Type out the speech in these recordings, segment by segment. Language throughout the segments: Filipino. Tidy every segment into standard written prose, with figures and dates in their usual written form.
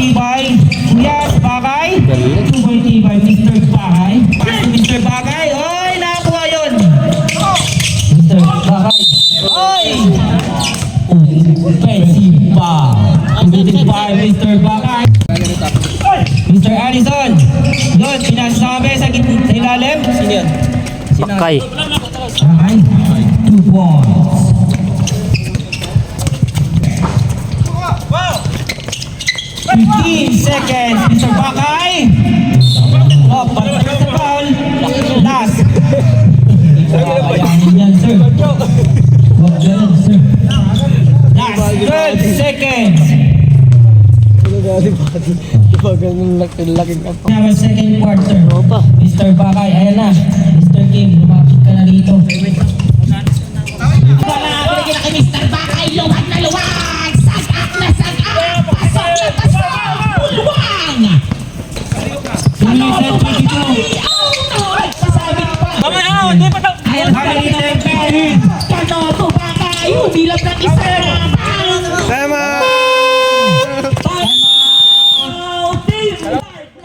Tibay. Kuya, Bagay. 2 point Tibay, Mr. Bagay. Pass to Mr. Bagay. Oy, nakakuha yun. Mr. Bagay. Oy! Offensive pa. 25, Mr. Bagay. Mr. Allison. Yun, sinasabi sa ilalim. Sino yun? Bakay. Bagay. 2 points. 15 seconds, Mr. Bakay. Oh, balik sa foul. Last. Ayahin yan, sir. Huwag ganun, sir. Last 12 seconds. Now, second quarter. Mr. Bakay, ayan na. Mr. Kim, lumapit ka na dito. Wala ako na kay Mr. Bakay, luwag na luwag! Sagak na sagak! Pasok na pasok! Luwag! Sumisan 22. Sabi ko pa! Ayaw ka rin na nagkarin! Kanoto Bakay! Umilam ng isa! Tama!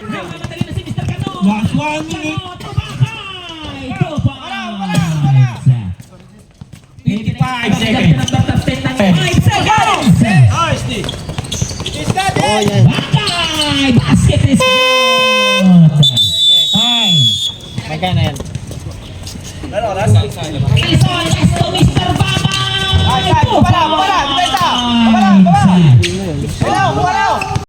Mamadali na si Mr. Kano! Last 1 minute. Kanoto Bakay! 2 points! 85 seconds. 5 seconds! Oh, yan. Bakay! Basket is Time. Magkano yan?